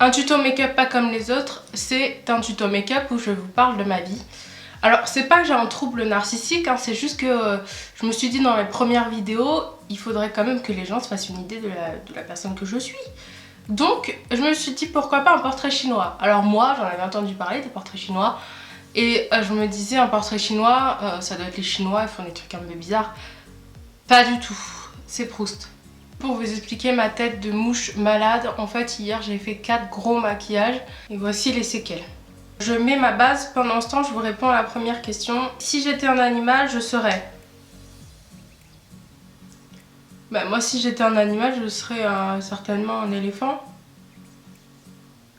Un tuto make-up pas comme les autres, c'est un tuto make-up où je vous parle de ma vie. Alors c'est pas que j'ai un trouble narcissique, hein, c'est juste que je me suis dit dans les premières vidéos, il faudrait quand même que les gens se fassent une idée de la personne que je suis. Donc je me suis dit pourquoi pas un portrait chinois. Alors moi j'en avais entendu parler des portraits chinois et je me disais un portrait chinois, ça doit être les Chinois, ils font des trucs un peu bizarres. Pas du tout, c'est Proust. Pour vous expliquer ma tête de mouche malade, en fait hier j'ai fait 4 gros maquillages et voici les séquelles. Je mets ma base, pendant ce temps je vous réponds à la première question. Si j'étais un animal, je serais... Bah moi si j'étais un animal, je serais certainement un éléphant.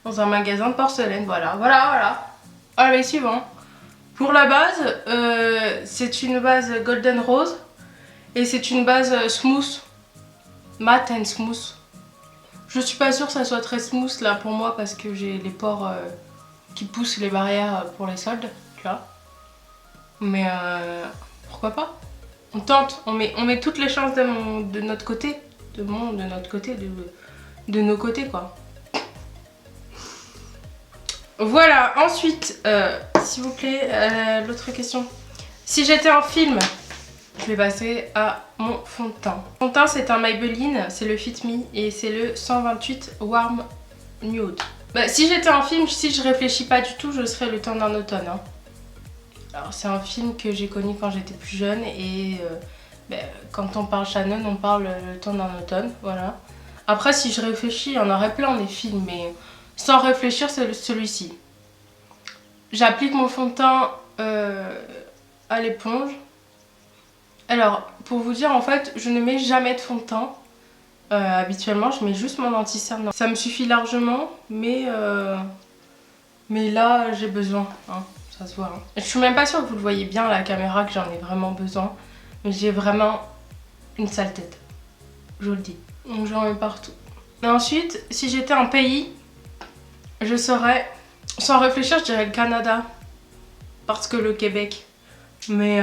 Dans un magasin de porcelaine, voilà. Allez, suivant. Pour la base, c'est une base Golden Rose et c'est une base smooth. Matte and smooth. Je suis pas sûre que ça soit très smooth là pour moi parce que j'ai les pores qui poussent les barrières pour les soldes, tu vois. Mais pourquoi pas? On tente, on met toutes les chances de notre côté. De notre côté, de nos côtés quoi. Voilà, ensuite, s'il vous plaît, l'autre question. Si j'étais un film, je vais passer à mon fond de teint. Mon fond de teint, c'est un Maybelline, c'est le Fit Me et c'est le 128 Warm Nude. Bah, si j'étais un film, si je réfléchis pas du tout, je serais Le Temps d'un automne. Hein. Alors c'est un film que j'ai connu quand j'étais plus jeune et quand on parle Shannon, on parle Le Temps d'un automne, voilà. Après, si je réfléchis, il y en aurait plein des films, mais sans réfléchir, c'est celui-ci. J'applique mon fond de teint à l'éponge. Alors, pour vous dire, en fait, je ne mets jamais de fond de teint. Habituellement, je mets juste mon anti-cerne. Ça me suffit largement, mais là, j'ai besoin. Hein, ça se voit. Hein. Je suis même pas sûre que vous le voyez bien à la caméra, que j'en ai vraiment besoin. Mais j'ai vraiment une sale tête. Je vous le dis. Donc, j'en mets partout. Et ensuite, si j'étais un pays, je serais... Sans réfléchir, je dirais le Canada. Parce que le Québec. Mais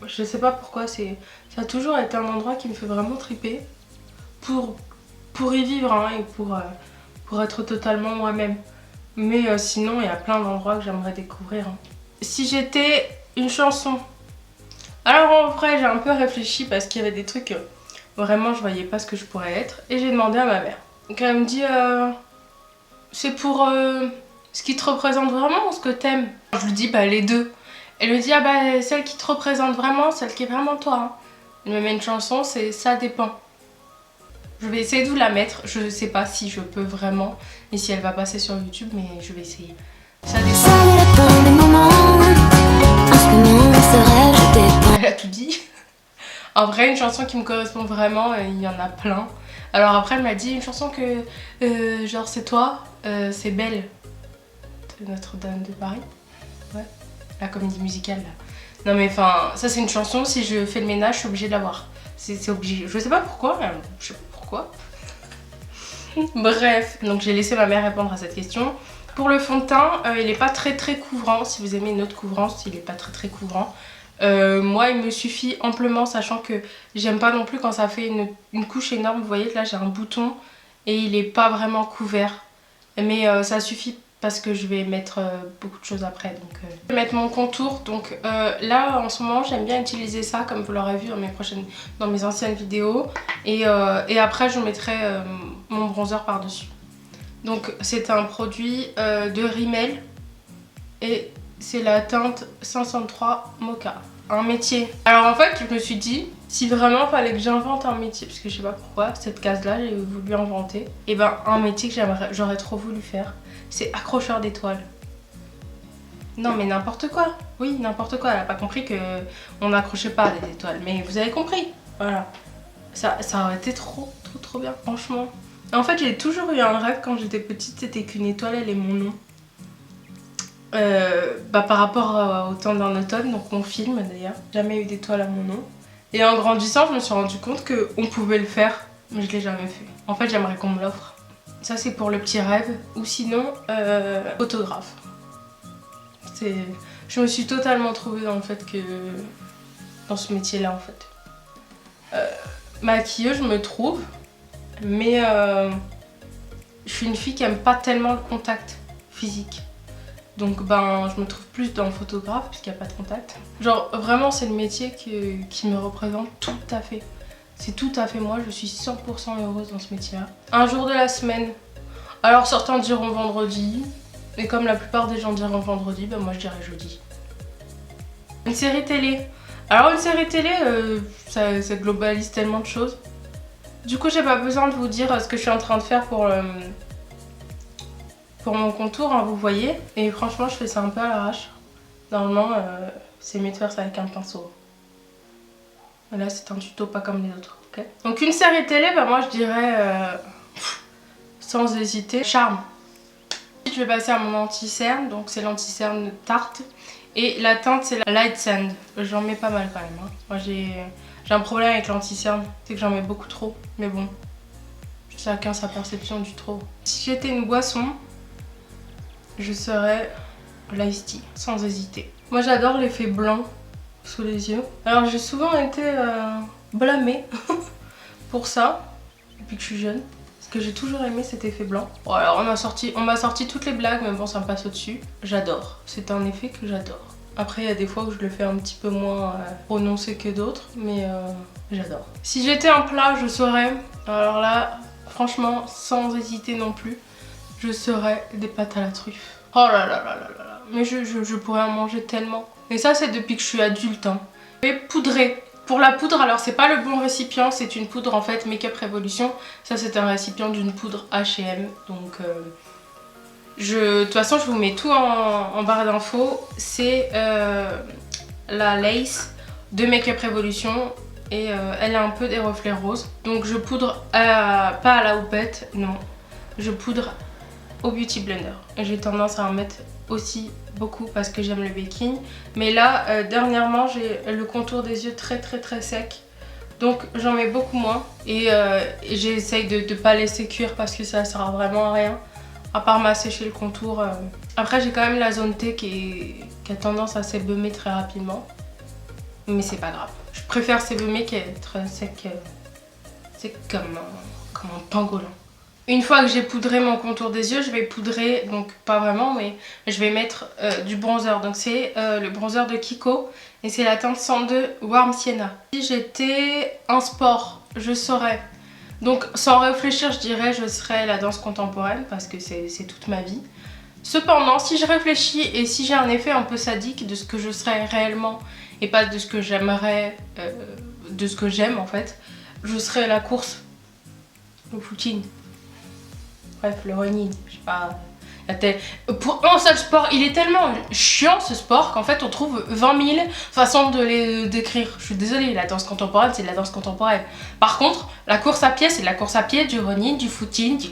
je sais pas pourquoi, ça a toujours été un endroit qui me fait vraiment triper pour y vivre hein, et pour être totalement moi-même. Mais sinon, il y a plein d'endroits que j'aimerais découvrir. Hein. Si j'étais une chanson, alors en vrai, j'ai un peu réfléchi parce qu'il y avait des trucs, vraiment, je voyais pas ce que je pourrais être. Et j'ai demandé à ma mère. Donc elle me dit, c'est pour ce qui te représente vraiment ou ce que t'aimes? Je lui dis, bah les deux. Elle me dit, ah bah celle qui te représente vraiment, celle qui est vraiment toi. Hein. Elle me met une chanson, c'est Ça dépend. Je vais essayer de vous la mettre, je sais pas si je peux vraiment, et si elle va passer sur YouTube, mais je vais essayer. Ça dépend des moments, en ce moment, ce rêve, je dépend. Elle a tout dit. En vrai, une chanson qui me correspond vraiment, il y en a plein. Alors après, elle m'a dit une chanson que, genre c'est toi, c'est Belle, de Notre-Dame de Paris. Ouais. La comédie musicale là. Non mais enfin, ça c'est une chanson, si je fais le ménage, je suis obligée de l'avoir. C'est obligé. Je sais pas pourquoi, je sais pas pourquoi. Bref, donc j'ai laissé ma mère répondre à cette question. Pour le fond de teint, il est pas très couvrant. Si vous aimez une autre couvrance, il est pas très couvrant. Moi il me suffit amplement, sachant que j'aime pas non plus quand ça fait une couche énorme. Vous voyez que là j'ai un bouton et il est pas vraiment couvert. Mais ça suffit parce que je vais mettre beaucoup de choses après. Donc, je vais mettre mon contour. Donc là en ce moment j'aime bien utiliser ça comme vous l'aurez vu dans mes anciennes vidéos. Et après je mettrai mon bronzer par dessus. Donc c'est un produit de Rimmel et c'est la teinte 503 Mocha. Un métier. Alors en fait je me suis dit si vraiment il fallait que j'invente un métier, parce que je sais pas pourquoi cette case là j'ai voulu inventer, et ben un métier que j'aurais trop voulu faire, c'est accrocheur d'étoiles. Non mais n'importe quoi. Oui n'importe quoi, elle a pas compris qu'on n'accrochait pas des étoiles, mais vous avez compris. Voilà. Ça aurait été trop bien franchement. En fait j'ai toujours eu un rêve quand j'étais petite, c'était qu'une étoile elle ait mon nom. Par rapport au Temps d'un automne, donc mon film d'ailleurs, jamais eu d'étoile à mon nom. Et en grandissant, je me suis rendu compte qu'on pouvait le faire, mais je l'ai jamais fait. En fait, j'aimerais qu'on me l'offre. Ça, c'est pour le petit rêve. Ou sinon, photographe. Je me suis totalement trouvée dans le fait que... dans ce métier-là, en fait. Maquilleuse, je me trouve, mais je suis une fille qui aime pas tellement le contact physique. Donc ben je me trouve plus dans photographe puisqu'il n'y a pas de contact. Genre vraiment c'est le métier qui me représente tout à fait. C'est tout à fait moi, je suis 100% heureuse dans ce métier-là. Un jour de la semaine, alors certains diront vendredi, mais comme la plupart des gens diront vendredi, ben moi je dirais jeudi. Une série télé. Alors une série télé, ça globalise tellement de choses. Du coup j'ai pas besoin de vous dire ce que je suis en train de faire pour mon contour, hein, vous voyez. Et franchement je fais ça un peu à l'arrache. Normalement c'est mieux de faire ça avec un pinceau. Là c'est un tuto pas comme les autres, ok. Donc une série télé, bah moi je dirais sans hésiter Charme. Je vais passer à mon anti-cerne, donc c'est l'anti-cerne Tarte. Et la teinte c'est la Light Sand. J'en mets pas mal quand même, hein. Moi j'ai un problème avec l'anti-cerne, c'est que j'en mets beaucoup trop. Mais bon, chacun sa perception du trop. Si j'étais une boisson, je serais l'Ice Tea, sans hésiter. Moi j'adore l'effet blanc sous les yeux. Alors j'ai souvent été blâmée pour ça, depuis que je suis jeune. Parce que j'ai toujours aimé cet effet blanc. Bon alors on m'a sorti toutes les blagues, mais bon ça me passe au-dessus. J'adore, c'est un effet que j'adore. Après il y a des fois où je le fais un petit peu moins prononcé que d'autres, mais j'adore. Si j'étais un plat, je serais, alors là, franchement, sans hésiter non plus, je serais des pâtes à la truffe. Oh là là là là là, mais je pourrais en manger tellement. Et ça c'est depuis que je suis adulte, hein. Et poudré. Pour la poudre, alors c'est pas le bon récipient, c'est une poudre en fait Make Up Revolution. Ça c'est un récipient d'une poudre H&M. Donc de toute façon je vous mets tout en barre d'infos. C'est la lace de Make Up Revolution. Et elle a un peu des reflets roses. Donc je poudre pas à la houppette, non. Je poudre au Beauty Blender. Et j'ai tendance à en mettre aussi beaucoup parce que j'aime le baking. Mais là, dernièrement, j'ai le contour des yeux très sec. Donc j'en mets beaucoup moins. Et j'essaye de ne pas laisser cuire parce que ça sert vraiment à rien. À part m'assécher le contour. Après, j'ai quand même la zone T qui a tendance à s'ébeumer très rapidement. Mais c'est pas grave. Je préfère s'ébeumer qu'être sec. C'est comme un pangolin. Une fois que j'ai poudré mon contour des yeux, je vais poudrer, donc pas vraiment, mais je vais mettre du bronzer. Donc c'est le bronzer de Kiko et c'est la teinte 102 Warm Sienna. Si j'étais un sport, je saurais. Donc sans réfléchir, je dirais je serais la danse contemporaine parce que c'est toute ma vie. Cependant, si je réfléchis et si j'ai un effet un peu sadique de ce que je serais réellement et pas de ce que j'aimerais, de ce que j'aime en fait, je serais la course, le footing. Bref, le running, je sais pas. Pour un seul sport, il est tellement chiant ce sport qu'en fait on trouve 20 000 façons de les décrire. Je suis désolée, la danse contemporaine c'est de la danse contemporaine. Par contre, la course à pied c'est de la course à pied, du running, du footing.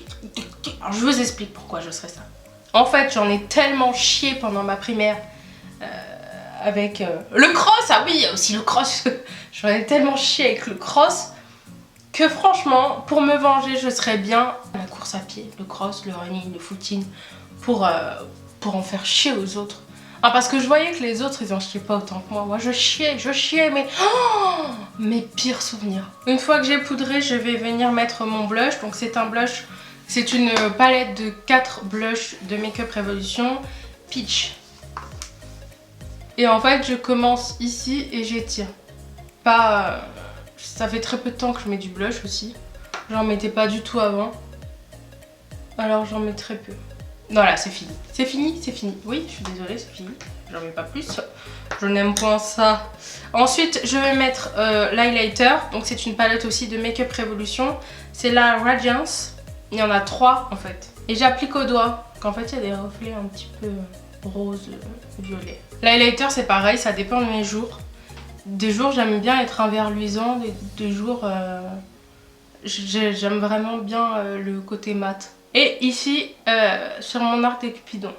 Alors je vous explique pourquoi je serais ça. En fait, j'en ai tellement chié pendant ma primaire avec le cross. Ah oui, il y a aussi le cross. J'en ai tellement chié avec le cross que franchement, pour me venger, je serais bien la course à pied, le cross, le running, le footing, pour en faire chier aux autres. Ah, parce que je voyais que les autres, ils en chiaient pas autant que moi. Moi, je chiais, mais oh, mes pires souvenirs. Une fois que j'ai poudré, je vais venir mettre mon blush. Donc c'est un blush, c'est une palette de 4 blushs de Make Up Revolution Peach. Et en fait, je commence ici et j'étire. Pas... ça fait très peu de temps que je mets du blush aussi. J'en mettais pas du tout avant. Alors j'en mets très peu. Voilà, c'est fini. C'est fini, c'est fini. Oui, je suis désolée, c'est fini. J'en mets pas plus. Je n'aime point ça. Ensuite, je vais mettre l'highlighter. Donc c'est une palette aussi de Make Up Revolution. C'est la Radiance. Il y en a 3 en fait. Et j'applique au doigt. Qu'en fait, il y a des reflets un petit peu rose, violet. L'highlighter, c'est pareil, ça dépend de mes jours. Des jours j'aime bien être un vert luisant, des jours j'aime vraiment bien le côté mat. Et ici sur mon arc des Cupidons,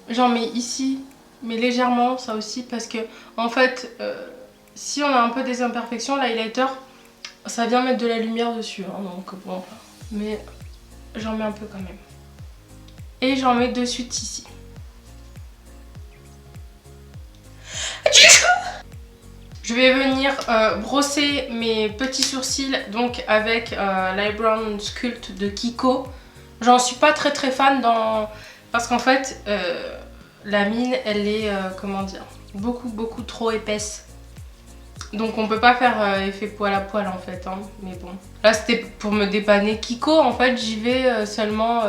j'en mets ici mais légèrement, ça aussi parce que en fait si on a un peu des imperfections, l'highlighter ça vient mettre de la lumière dessus, hein, donc bon, mais j'en mets un peu quand même. Et j'en mets de suite ici. Je vais venir brosser mes petits sourcils donc avec l'Eyebrow Sculpt de Kiko. J'en suis pas très fan parce qu'en fait la mine elle est comment dire, beaucoup trop épaisse. Donc on peut pas faire effet poil à poil en fait hein. Mais bon, là c'était pour me dépanner. Kiko en fait j'y vais seulement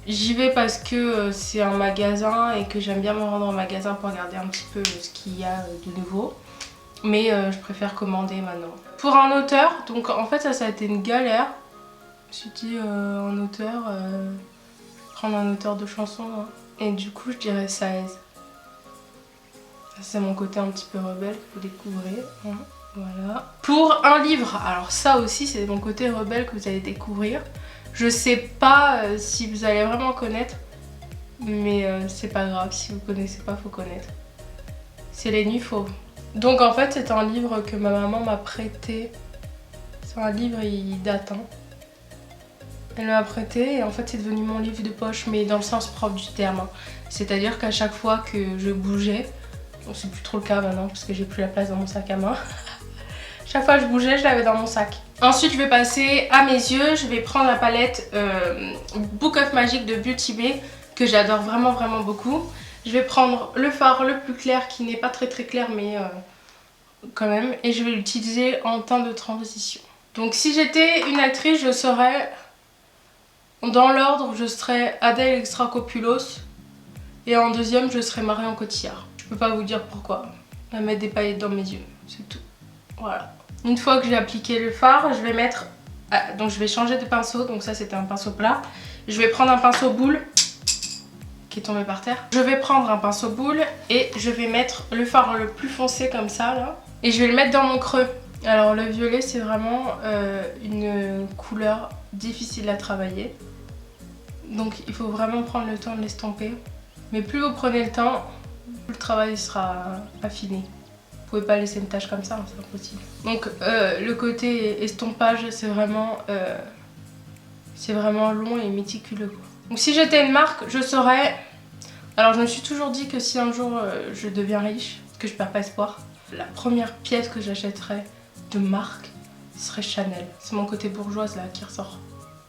j'y vais parce que c'est un magasin et que j'aime bien me rendre en magasin pour regarder un petit peu ce qu'il y a de nouveau. Mais je préfère commander maintenant. Pour un auteur, donc en fait ça a été une galère. Je me suis dit un auteur, prendre un auteur de chansons hein. Et du coup je dirais Saez. C'est mon côté un petit peu rebelle qu'il faut découvrir. Hein. Voilà. Pour un livre, alors ça aussi c'est mon côté rebelle que vous allez découvrir. Je sais pas si vous allez vraiment connaître, mais c'est pas grave, si vous connaissez pas, faut connaître. C'est Les Nuits Fauves. Donc en fait c'est un livre que ma maman m'a prêté. C'est un livre, il date hein. Elle m'a prêté et en fait c'est devenu mon livre de poche, mais dans le sens propre du terme hein. C'est-à-dire qu'à chaque fois que je bougeais, bon, c'est plus trop le cas maintenant parce que j'ai plus la place dans mon sac à main. Chaque fois que je bougeais, je l'avais dans mon sac. Ensuite je vais passer à mes yeux. Je vais prendre la palette Book of Magic de Beauty Bay que j'adore vraiment beaucoup. Je vais prendre le fard le plus clair qui n'est pas très clair mais quand même. Et je vais l'utiliser en teint de transition. Donc si j'étais une actrice, je serais... Dans l'ordre, je serais Adèle Exarchopoulos. Et en deuxième, je serais Marion Cotillard. Je peux pas vous dire pourquoi. Je vais mettre des paillettes dans mes yeux, c'est tout. Voilà. Une fois que j'ai appliqué le fard, je vais mettre... donc je vais changer de pinceau. Donc ça, c'était un pinceau plat. Je vais prendre un pinceau boule qui est tombé par terre. Je vais prendre un pinceau boule et je vais mettre le fard le plus foncé comme ça là. Et je vais le mettre dans mon creux. Alors le violet c'est vraiment une couleur difficile à travailler. Donc il faut vraiment prendre le temps de l'estomper. Mais plus vous prenez le temps, plus le travail sera affiné. Vous pouvez pas laisser une tache comme ça, hein, c'est impossible. Donc le côté estompage c'est vraiment long et méticuleux quoi. Donc si j'étais une marque, je serais... Alors je me suis toujours dit que si un jour je deviens riche, que je perds pas espoir, la première pièce que j'achèterais de marque serait Chanel. C'est mon côté bourgeoise là qui ressort.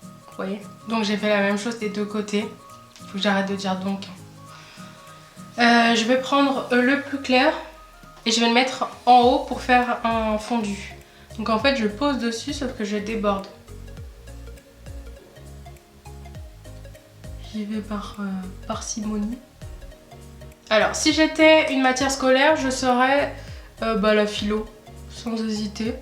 Vous voyez? Donc j'ai fait la même chose des deux côtés. Faut que j'arrête de dire donc. Je vais prendre le plus clair et je vais le mettre en haut pour faire un fondu. Donc en fait je pose dessus sauf que je déborde. J'y vais par parcimonie. Alors si j'étais une matière scolaire, je serais la philo, sans hésiter.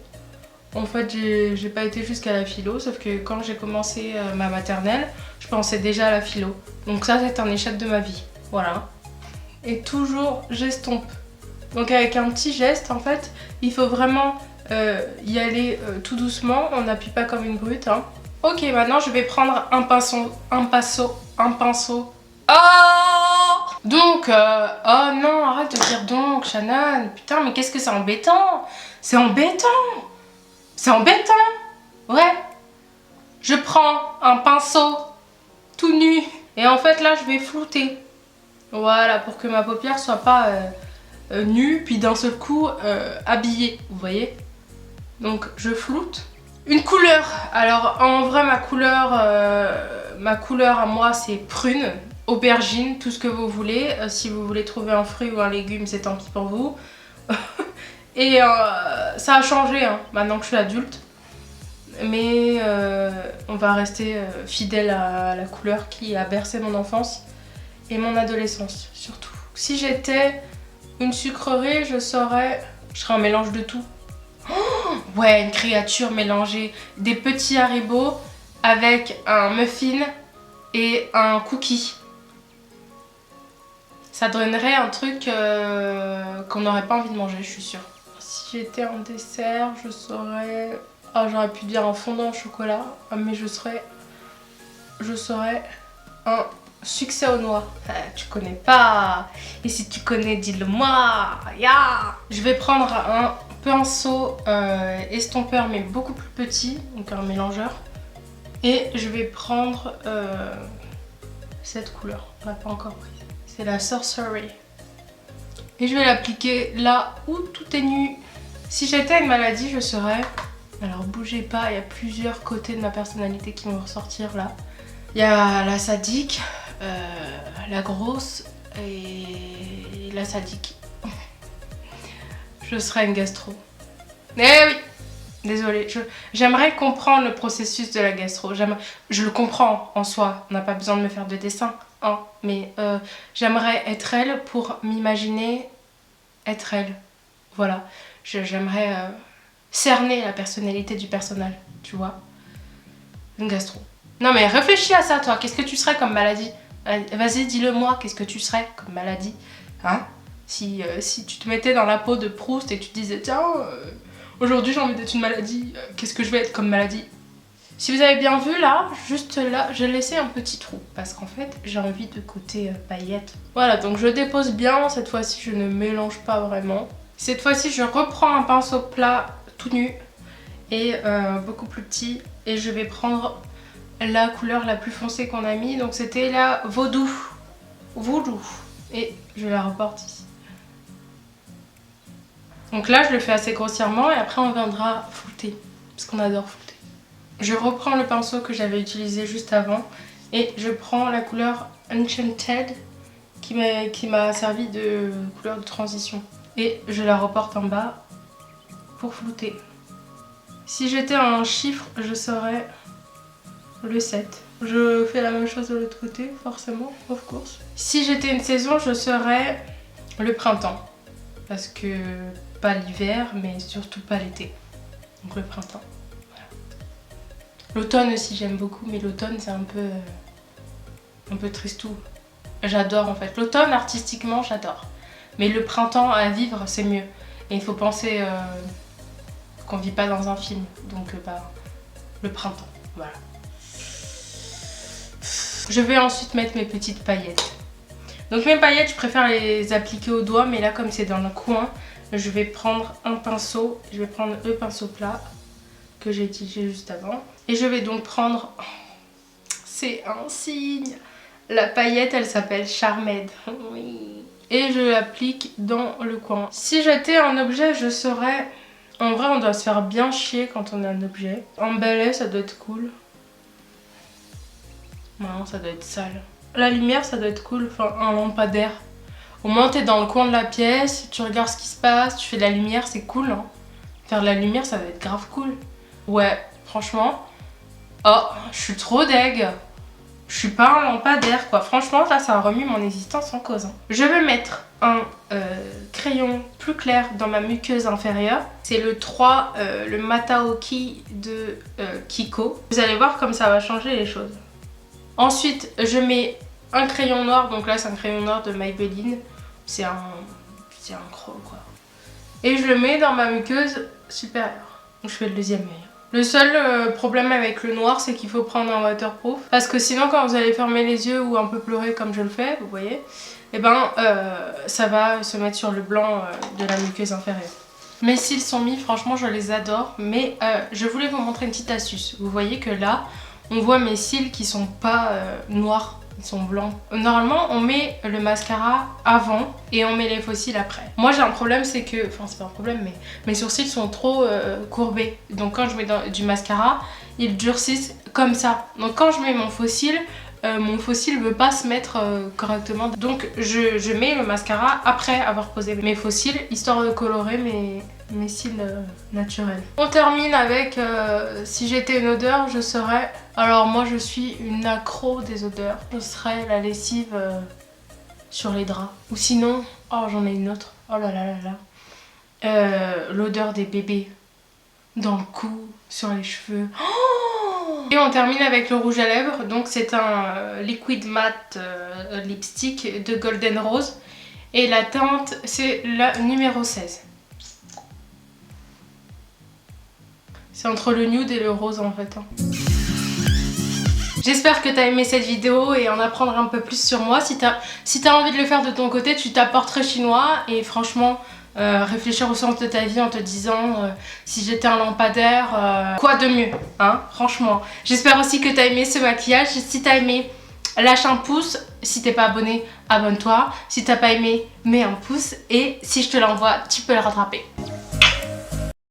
En fait j'ai pas été jusqu'à la philo, sauf que quand j'ai commencé ma maternelle, je pensais déjà à la philo. Donc ça c'est un échec de ma vie, voilà. Et toujours j'estompe. Donc avec un petit geste en fait, il faut vraiment y aller tout doucement, on n'appuie pas comme une brute hein. Ok, maintenant je vais prendre un pinceau. Oh! Donc, oh non, arrête de dire donc, Shannon. Putain, mais qu'est-ce que c'est embêtant! C'est embêtant! C'est embêtant! Ouais. Je prends un pinceau tout nu. Et en fait, là, je vais flouter. Voilà, pour que ma paupière soit pas nue, puis d'un seul coup habillée. Vous voyez? Donc, je floute. Une couleur. Alors, en vrai, ma couleur à moi, c'est prune. Aubergine, tout ce que vous voulez. Si vous voulez trouver un fruit ou un légume, c'est tant pis pour vous. Et ça a changé hein, maintenant que je suis adulte. Mais on va rester fidèle à la couleur qui a bercé mon enfance et mon adolescence surtout. Si j'étais une sucrerie, je serais un mélange de tout. Oh ouais, une créature mélangée. Des petits haribots avec un muffin et un cookie. Ça donnerait un truc qu'on n'aurait pas envie de manger, je suis sûre. Si j'étais un dessert, je serais... Ah, j'aurais pu dire un fondant au chocolat, mais je serais un succès aux noix. Tu connais pas. Et si tu connais, dis-le-moi. Yeah. Je vais prendre un pinceau estompeur, mais beaucoup plus petit, donc un mélangeur. Et je vais prendre cette couleur. On l'a pas encore prise. C'est la Sorcery. Et je vais l'appliquer là où tout est nu. Si j'étais une maladie, je serais... Alors bougez pas, il y a plusieurs côtés de ma personnalité qui vont ressortir là. Il y a la sadique, la grosse et la sadique. Je serais une gastro. Eh oui! Désolée, j'aimerais comprendre le processus de la gastro. Je le comprends en soi, on n'a pas besoin de me faire de dessin, hein, mais j'aimerais être elle pour m'imaginer être elle. Voilà, j'aimerais cerner la personnalité du personnage, tu vois. Une gastro. Non mais réfléchis à ça toi, qu'est-ce que tu serais comme maladie? Vas-y, dis-le moi, qu'est-ce que tu serais comme maladie? Hein? Si tu te mettais dans la peau de Proust et que tu te disais tiens... Aujourd'hui j'ai envie d'être une maladie, qu'est-ce que je vais être comme maladie? Si vous avez bien vu là, juste là, j'ai laissé un petit trou parce qu'en fait j'ai envie de côté paillettes. Voilà, donc je dépose bien, cette fois-ci je ne mélange pas vraiment. Cette fois-ci je reprends un pinceau plat tout nu et beaucoup plus petit et je vais prendre la couleur la plus foncée qu'on a mis, donc c'était la Vaudou. Et je la reporte ici. Donc là, je le fais assez grossièrement et après on viendra flouter, parce qu'on adore flouter. Je reprends le pinceau que j'avais utilisé juste avant et je prends la couleur Enchanted qui m'a servi de couleur de transition. Et je la reporte en bas pour flouter. Si j'étais un chiffre, je serais le 7. Je fais la même chose de l'autre côté, forcément, of course. Si j'étais une saison, je serais le printemps. Parce que pas l'hiver, mais surtout pas l'été. Donc le printemps. Voilà. L'automne aussi j'aime beaucoup, mais l'automne c'est un peu tristou. J'adore en fait. L'automne artistiquement j'adore. Mais le printemps à vivre c'est mieux. Et il faut penser qu'on vit pas dans un film. Donc le printemps. Voilà. Je vais ensuite mettre mes petites paillettes. Donc mes paillettes, je préfère les appliquer au doigt, mais là comme c'est dans le coin, je vais prendre un pinceau, je vais prendre le pinceau plat que j'ai utilisé juste avant. Et je vais donc prendre, c'est un signe, la paillette elle s'appelle Charmed. Oui. Et je l'applique dans le coin. Si j'étais un objet, je serais... En vrai on doit se faire bien chier quand on est un objet. En balai ça doit être cool. Non, ça doit être sale. La lumière ça doit être cool, enfin un lampadaire. Au moins t'es dans le coin de la pièce, tu regardes ce qui se passe, tu fais de la lumière, c'est cool hein. Faire de la lumière ça doit être grave cool. Ouais, franchement. Oh, je suis trop deg. Je suis pas un lampadaire quoi. Franchement là ça a remis mon existence en cause. Hein. Je vais mettre un crayon plus clair dans ma muqueuse inférieure. C'est le 3, le Mataoki de Kiko. Vous allez voir comme ça va changer les choses. Ensuite, je mets un crayon noir, donc là c'est un crayon noir de Maybelline. C'est un chrome quoi. Et je le mets dans ma muqueuse supérieure. Donc je fais le deuxième œil. Le seul problème avec le noir, c'est qu'il faut prendre un waterproof. Parce que sinon quand vous allez fermer les yeux ou un peu pleurer comme je le fais, vous voyez, et ben ça va se mettre sur le blanc de la muqueuse inférieure. Mes cils sont mis, franchement je les adore. Mais je voulais vous montrer une petite astuce. Vous voyez que là, on voit mes cils qui sont pas noirs, ils sont blancs. Normalement, on met le mascara avant et on met les faux cils après. Moi, j'ai un problème, c'est que... Enfin, c'est pas un problème, mais mes sourcils sont trop courbés. Donc quand je mets du mascara, ils durcissent comme ça. Donc quand je mets mon faux cil veut pas se mettre correctement. Donc je mets le mascara après avoir posé mes faux cils, histoire de colorer mes cils naturels. On termine avec si j'étais une odeur, je serais... Alors moi je suis une accro des odeurs. Je serais la lessive sur les draps. Ou sinon, oh j'en ai une autre. Oh là là là là. L'odeur des bébés. Dans le cou, sur les cheveux. Oh et on termine avec le rouge à lèvres. Donc c'est un liquid matte lipstick de Golden Rose. Et la teinte c'est la numéro 16. C'est entre le nude et le rose en fait. Hein. J'espère que t'as aimé cette vidéo et en apprendre un peu plus sur moi. Si t'as envie de le faire de ton côté, tu tapes portrait chinois et franchement, réfléchir au sens de ta vie en te disant si j'étais un lampadaire, quoi de mieux, hein, franchement. J'espère aussi que t'as aimé ce maquillage. Si t'as aimé, lâche un pouce. Si t'es pas abonné, abonne-toi. Si t'as pas aimé, mets un pouce. Et si je te l'envoie, tu peux le rattraper.